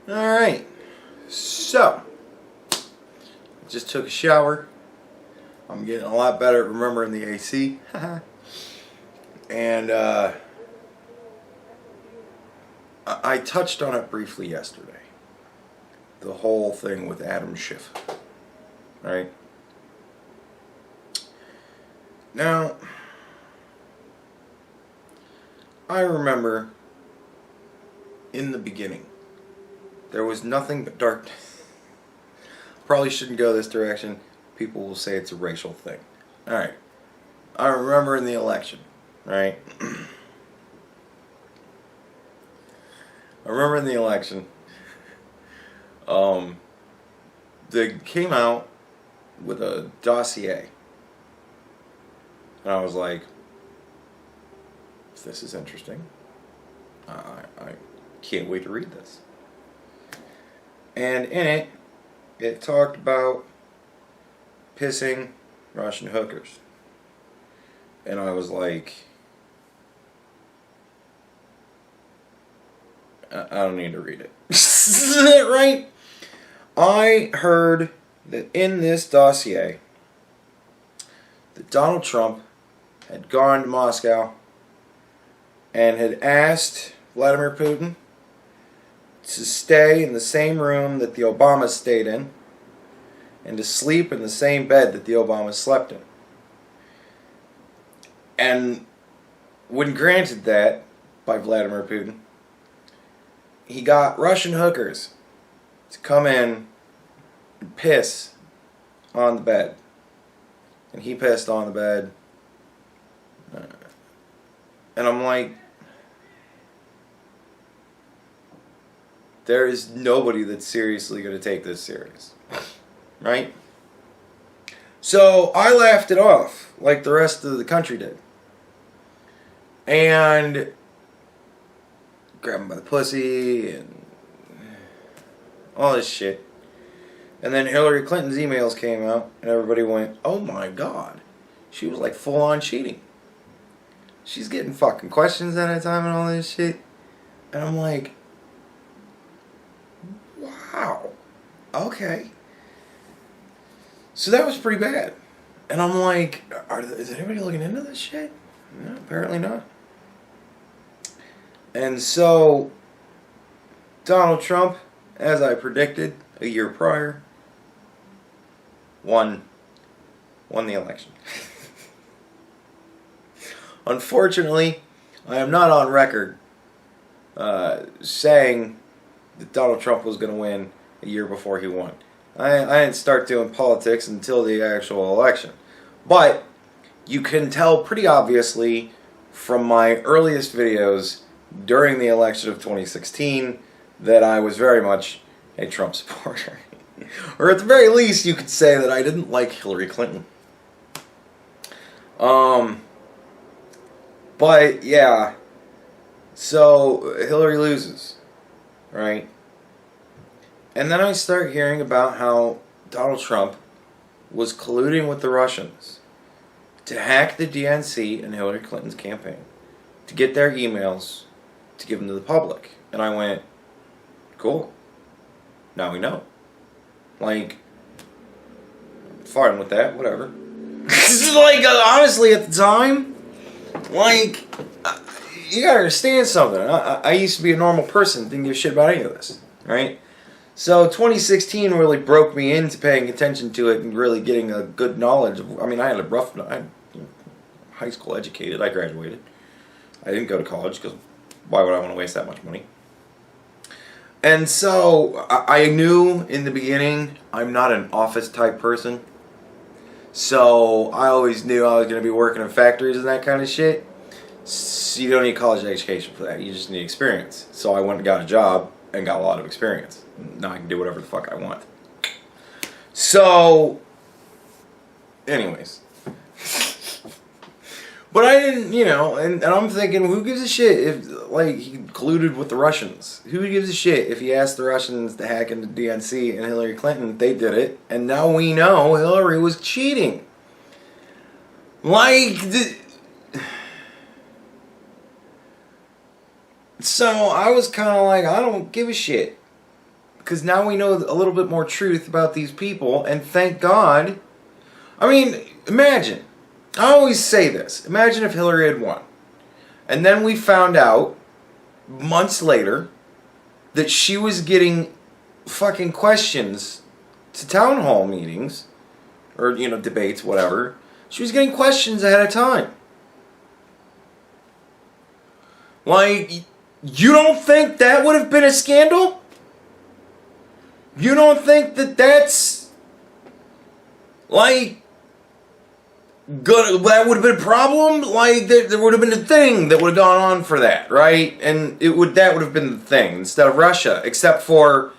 Alright, so, just took a shower. I'm getting a lot better at remembering the AC. And I touched on it briefly yesterday. The whole thing with Adam Schiff. Right? Now, I remember in the beginning, there was nothing but darkness. Probably shouldn't go this direction. People will say it's a racial thing. Alright. I remember in the election, right? I remember in the election, they came out with a dossier. And I was like, this is interesting. I can't wait to read this. And in it talked about pissing Russian hookers. And I was like, I don't need to read it. Right? I heard that in this dossier that Donald Trump had gone to Moscow and had asked Vladimir Putin to stay in the same room that the Obamas stayed in and to sleep in the same bed that the Obamas slept in. And when granted that by Vladimir Putin, he got Russian hookers to come in and piss on the bed. And he pissed on the bed. And I'm like, there is nobody that's seriously going to take this serious. Right? So I laughed it off like the rest of the country did. And grabbed him by the pussy and all this shit. And then Hillary Clinton's emails came out and everybody went, oh my god. She was like full on cheating. She's getting fucking questions at a time and all this shit. And I'm like, wow. Okay. So that was pretty bad. And I'm like, is anybody looking into this shit? No, apparently not. And so, Donald Trump, as I predicted a year prior, won the election. Unfortunately, I am not on record saying that Donald Trump was going to win a year before he won. I didn't start doing politics until the actual election. But you can tell pretty obviously from my earliest videos during the election of 2016 that I was very much a Trump supporter. Or at the very least, you could say that I didn't like Hillary Clinton. But, yeah. So, Hillary loses. Right? And then I start hearing about how Donald Trump was colluding with the Russians to hack the DNC and Hillary Clinton's campaign, to get their emails, to give them to the public. And I went, cool. Now we know. Like, I'm fine with that, whatever. Like, honestly, at the time, like, you gotta understand something. I used to be a normal person, didn't give a shit about any of this, right? So 2016 really broke me into paying attention to it and really getting a good knowledge of, I mean, I had a rough, I'm high school educated, I graduated. I didn't go to college because why would I want to waste that much money? And so I knew in the beginning I'm not an office type person. So I always knew I was going to be working in factories and that kind of shit. So you don't need college education for that. You just need experience. So I went and got a job and got a lot of experience. Now I can do whatever the fuck I want. So, anyways. But I didn't, you know, and I'm thinking, who gives a shit if, like, he colluded with the Russians? Who gives a shit if he asked the Russians to hack into DNC and Hillary Clinton? They did it, and now we know Hillary was cheating. Like, so I was kind of like, I don't give a shit. Because now we know a little bit more truth about these people, and thank God. I mean, imagine. I always say this. Imagine if Hillary had won. And then we found out, months later, that she was getting fucking questions to town hall meetings, or, debates, whatever. She was getting questions ahead of time. Like, you don't think that would have been a scandal? You don't think that that's, like, good? That would have been a problem? Like, there would have been a thing that would have gone on for that, right? And that would have been the thing instead of Russia, except for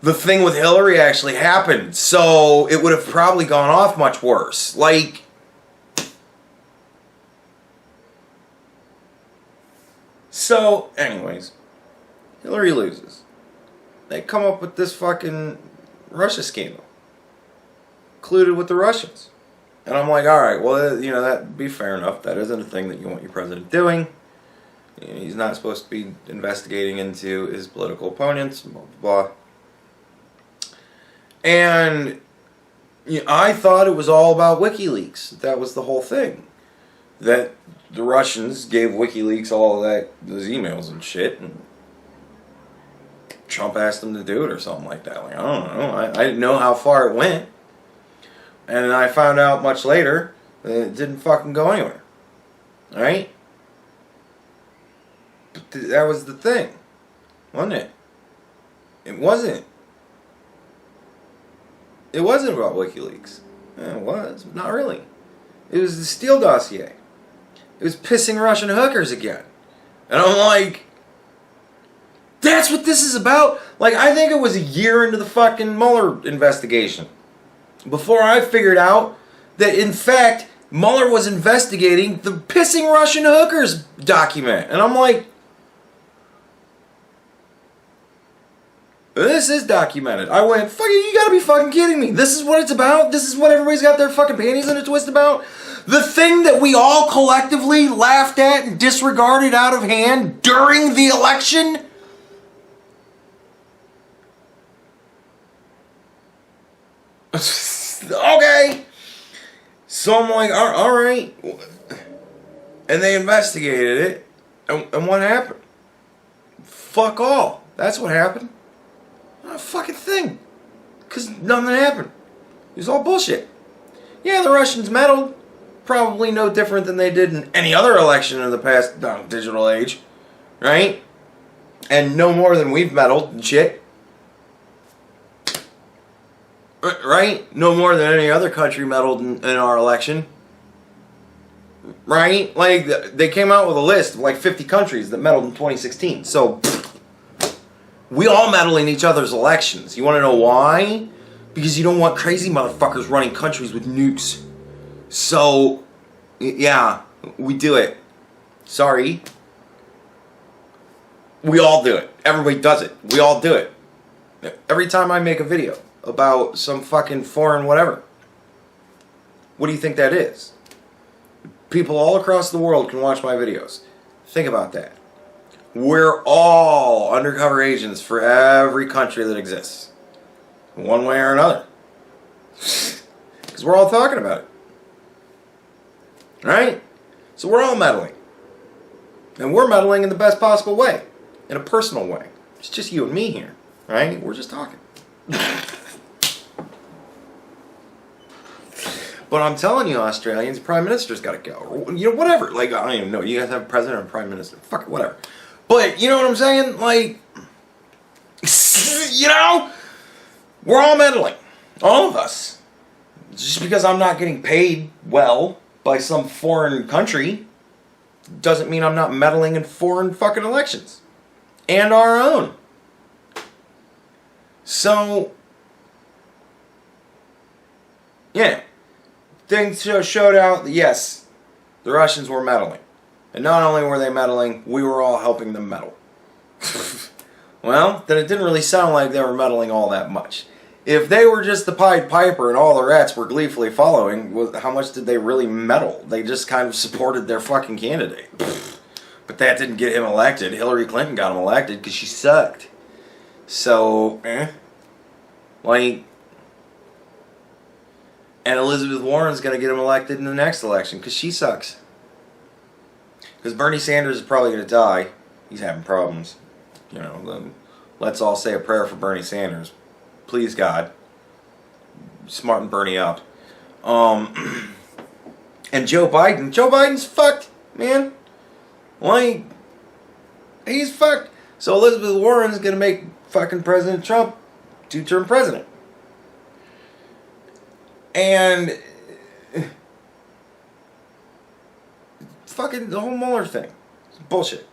the thing with Hillary actually happened. So it would have probably gone off much worse. Like, so, anyways, Hillary loses. They come up with this fucking Russia scandal. Colluded with the Russians. And I'm like, alright, well, that'd be fair enough. That isn't a thing that you want your president doing. He's not supposed to be investigating into his political opponents, blah, blah, blah. And I thought it was all about WikiLeaks. That was the whole thing. That the Russians gave WikiLeaks all of those emails and shit, and Trump asked them to do it or something like that. Like, I don't know. I didn't know how far it went. And then I found out much later that it didn't fucking go anywhere. Alright? But that was the thing. Wasn't it? It wasn't. It wasn't about WikiLeaks. Yeah, it was, but not really. It was the Steele dossier. It was pissing Russian hookers again. And I'm like, that's what this is about? Like, I think it was a year into the fucking Mueller investigation before I figured out that, in fact, Mueller was investigating the pissing Russian hookers document. And I'm like, this is documented. I went, fucking, you gotta be fucking kidding me. This is what it's about? This is what everybody's got their fucking panties in a twist about? The thing that we all collectively laughed at and disregarded out of hand during the election? Okay. So I'm like, alright. And they investigated it. And what happened? Fuck all. That's what happened. Not a fucking thing. Because nothing happened. It was all bullshit. Yeah, the Russians meddled. Probably no different than they did in any other election in the past digital age. Right? And no more than we've meddled and shit. Right? No more than any other country meddled in our election. Right? Like, they came out with a list of like 50 countries that meddled in 2016. So, we all meddle in each other's elections. You want to know why? Because you don't want crazy motherfuckers running countries with nukes. So, yeah, we do it. Sorry. We all do it. Everybody does it. We all do it. Every time I make a video about some fucking foreign whatever, what do you think that is? People all across the world can watch my videos. Think about that. We're all undercover agents for every country that exists, one way or another. Because we're all talking about it. Right? So we're all meddling. And we're meddling in the best possible way. In a personal way. It's just you and me here. Right? We're just talking. But I'm telling you, Australians, the Prime Minister's got to go. Or, whatever. Like, I don't even know. You guys have a president or a Prime Minister. Fuck it, whatever. But, you know what I'm saying? Like, we're all meddling. All of us. Just because I'm not getting paid well by some foreign country doesn't mean I'm not meddling in foreign fucking elections. And our own. So, yeah. Things showed out that, yes, the Russians were meddling. And not only were they meddling, we were all helping them meddle. Well, then it didn't really sound like they were meddling all that much. If they were just the Pied Piper and all the rats were gleefully following, how much did they really meddle? They just kind of supported their fucking candidate. But that didn't get him elected. Hillary Clinton got him elected because she sucked. So, like, and Elizabeth Warren's going to get him elected in the next election because she sucks. Because Bernie Sanders is probably going to die. He's having problems. You know, then let's all say a prayer for Bernie Sanders. Please, God, smarten Bernie up. And Joe Biden. Joe Biden's fucked, man. Like, he's fucked. So Elizabeth Warren's going to make fucking President Trump two-term president. And fucking the whole Mueller thing. It's bullshit.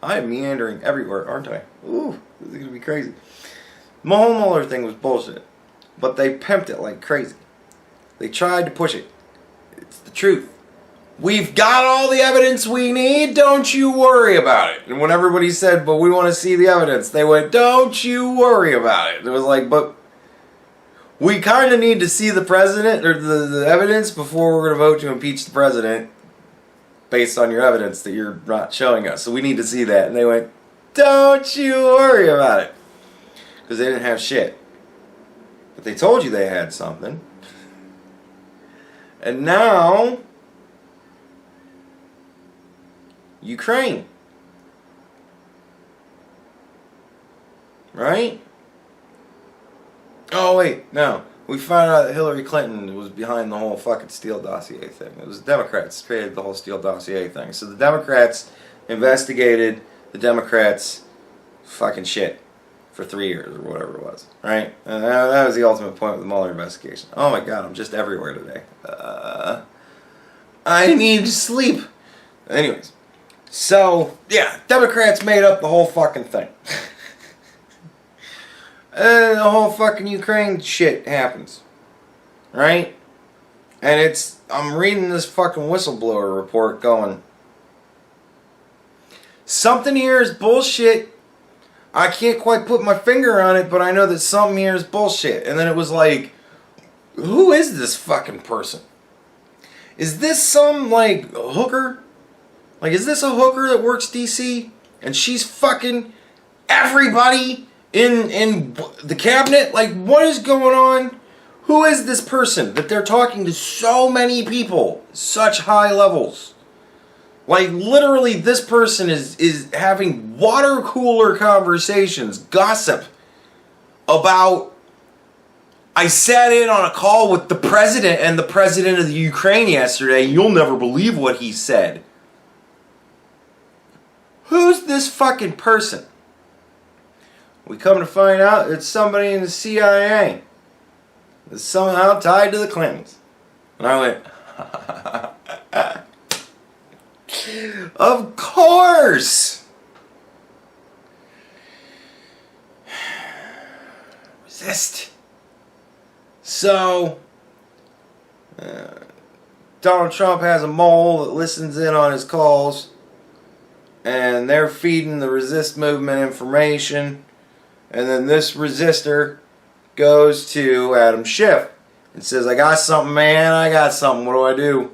I am meandering everywhere, aren't I? Ooh, this is going to be crazy. The whole Mueller thing was bullshit. But they pimped it like crazy. They tried to push it. It's the truth. We've got all the evidence we need, don't you worry about it. And when everybody said, but we want to see the evidence, they went, don't you worry about it. It was like, but we kind of need to see the president, or the evidence, before we're going to vote to impeach the president based on your evidence that you're not showing us. So we need to see that. And they went, don't you worry about it. Because they didn't have shit. But they told you they had something. And now, Ukraine. Right? Oh, wait, no. We found out that Hillary Clinton was behind the whole fucking Steele dossier thing. It was the Democrats that created the whole Steele dossier thing. So the Democrats investigated the Democrats' fucking shit for 3 years or whatever it was. Right? And that was the ultimate point with the Mueller investigation. Oh my God, I'm just everywhere today. I need sleep. Anyways. So, yeah, Democrats made up the whole fucking thing. And the whole fucking Ukraine shit happens. Right? And I'm reading this fucking whistleblower report going, something here is bullshit. I can't quite put my finger on it, but I know that something here is bullshit. And then it was like, who is this fucking person? Is this some, like, hooker? Like, is this a hooker that works DC? And she's fucking everybody in the cabinet? Like, what is going on? Who is this person that they're talking to so many people, such high levels? Like, literally, this person is having water cooler conversations, gossip about, I sat in on a call with the president and the president of the Ukraine yesterday. You'll never believe what he said. Who's this fucking person? We come to find out it's somebody in the CIA that's somehow tied to the Clintons. And I went, of course! Resist. So, Donald Trump has a mole that listens in on his calls, and they're feeding the resist movement information, and then this resistor goes to Adam Schiff and says, I got something, man, I got something, what do I do?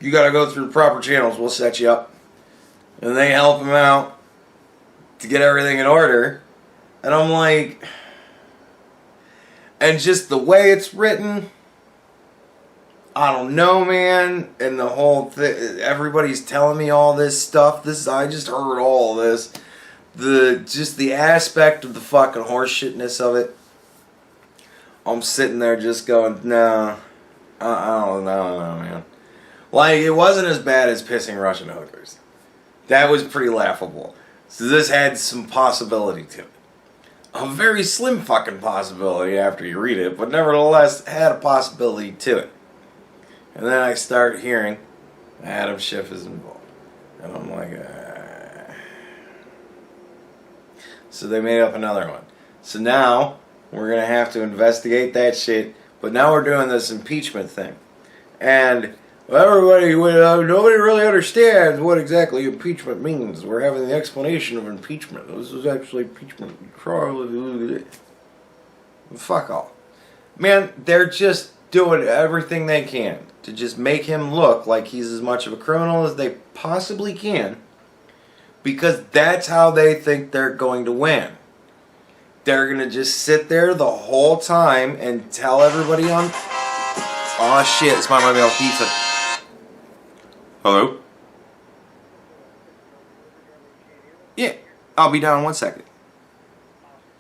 You gotta go through the proper channels, we'll set you up. And they help him out to get everything in order. And I'm like, and just the way it's written, I don't know, man. And the whole thing, everybody's telling me all this stuff. I just heard all this. Just the aspect of the fucking horseshitness of it. I'm sitting there just going, no, I don't know, man. Like, it wasn't as bad as pissing Russian hookers. That was pretty laughable. So this had some possibility to it. A very slim fucking possibility after you read it, but nevertheless had a possibility to it. And then I start hearing Adam Schiff is involved. And I'm like, So they made up another one. So now we're going to have to investigate that shit. But now we're doing this impeachment thing. And nobody really understands what exactly impeachment means. We're having the explanation of impeachment. This is actually impeachment. Fuck all. Man, they're just doing everything they can to just make him look like he's as much of a criminal as they possibly can, because that's how they think they're going to win. they're going to just sit there the whole time and tell everybody on... Oh shit, it's my mail pizza. Hello? Yeah, I'll be down in 1 second.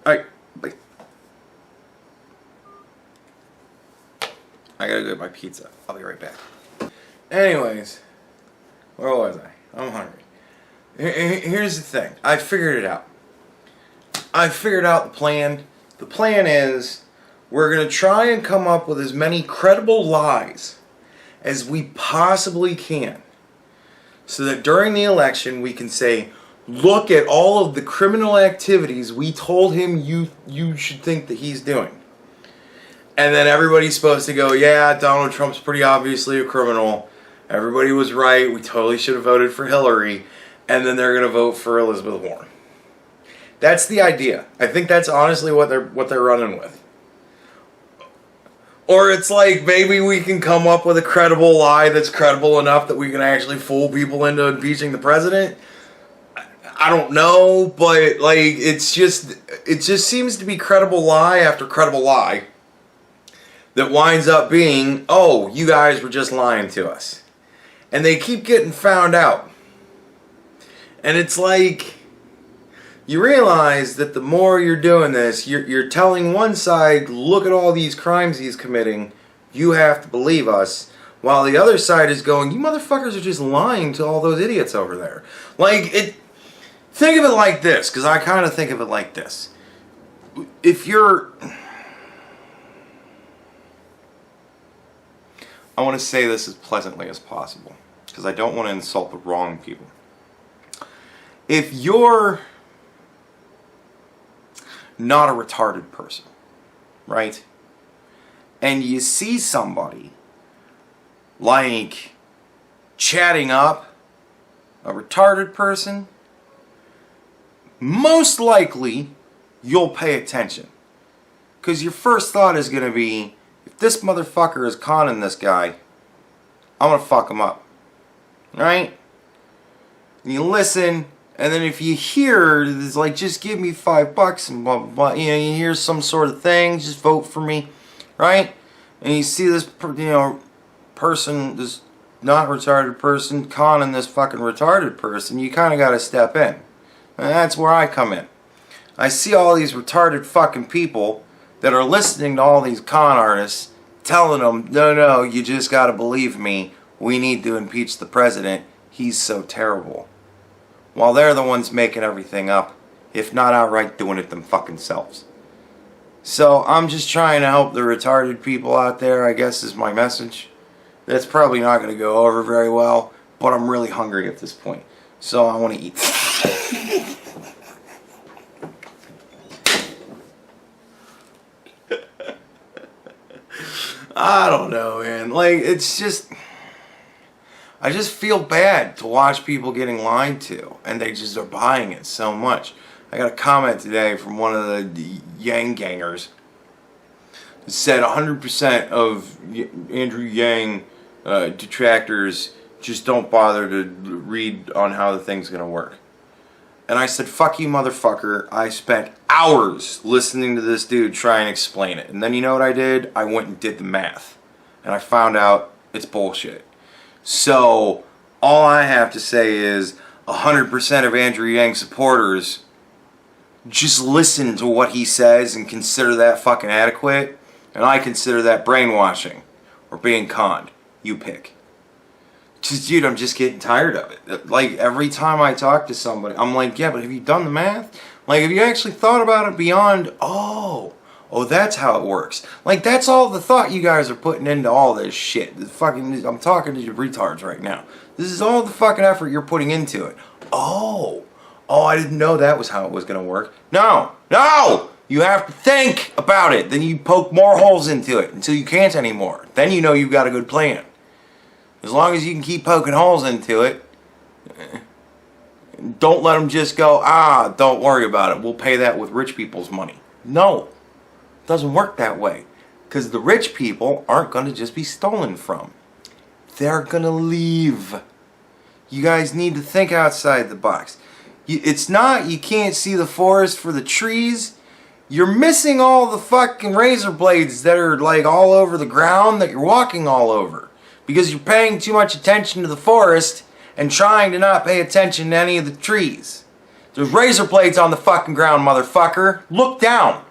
Alright, bye. I gotta go get my pizza. I'll be right back. Anyways, where was I? I'm hungry. Here's the thing. I figured it out. I figured out the plan. The plan is we're going to try and come up with as many credible lies as we possibly can, so that during the election we can say, look at all of the criminal activities we told him you should think that he's doing. And then everybody's supposed to go, yeah, Donald Trump's pretty obviously a criminal. Everybody was right. We totally should have voted for Hillary. And then they're going to vote for Elizabeth Warren. That's the idea. I think that's honestly what they're running with. Or it's like maybe we can come up with a credible lie that's credible enough that we can actually fool people into impeaching the president. I don't know, but like it just seems to be credible lie after credible lie that winds up being, oh, you guys were just lying to us. And they keep getting found out. And it's like, you realize that the more you're doing this, you're telling one side, look at all these crimes he's committing, you have to believe us, while the other side is going, you motherfuckers are just lying to all those idiots over there. Like, think of it like this, because I kind of think of it like this. If you're... I want to say this as pleasantly as possible, because I don't want to insult the wrong people. If you're not a retarded person, right? And you see somebody like chatting up a retarded person, most likely you'll pay attention. Because your first thought is going to be, if this motherfucker is conning this guy, I'm going to fuck him up. Right? And you listen, and then if you hear, it's like, just give me $5 and blah, blah, blah. You know, you hear some sort of thing, just vote for me. Right? And you see this, person, this not retarded person, conning this fucking retarded person, you kind of got to step in. And that's where I come in. I see all these retarded fucking people that are listening to all these con artists telling them, no, you just got to believe me. We need to impeach the president. He's so terrible. While they're the ones making everything up, if not outright doing it them fucking selves. So I'm just trying to help the retarded people out there, I guess is my message. That's probably not going to go over very well, but I'm really hungry at this point. So I want to eat. I don't know, man. Like, it's just... I just feel bad to watch people getting lied to, and they just are buying it so much. I got a comment today from one of the Yang gangers. It said 100% of Andrew Yang detractors just don't bother to read on how the thing's going to work. And I said, fuck you, motherfucker. I spent hours listening to this dude try and explain it. And then you know what I did? I went and did the math. And I found out it's bullshit. So, all I have to say is 100% of Andrew Yang supporters just listen to what he says and consider that fucking adequate. And I consider that brainwashing or being conned. You pick. Just, dude, I'm just getting tired of it. Like, every time I talk to somebody, I'm like, yeah, but have you done the math? Like, have you actually thought about it beyond, oh, that's how it works. Like, that's all the thought you guys are putting into all this shit. I'm talking to you retards right now. This is all the fucking effort you're putting into it. Oh, I didn't know that was how it was going to work. No! You have to think about it. Then you poke more holes into it until you can't anymore. Then you know you've got a good plan. As long as you can keep poking holes into it, don't let them just go, don't worry about it. We'll pay that with rich people's money. No, it doesn't work that way. Because the rich people aren't going to just be stolen from. They're going to leave. You guys need to think outside the box. It's not you can't see the forest for the trees. You're missing all the fucking razor blades that are like all over the ground that you're walking all over. Because you're paying too much attention to the forest and trying to not pay attention to any of the trees. There's razor blades on the fucking ground, motherfucker. Look down.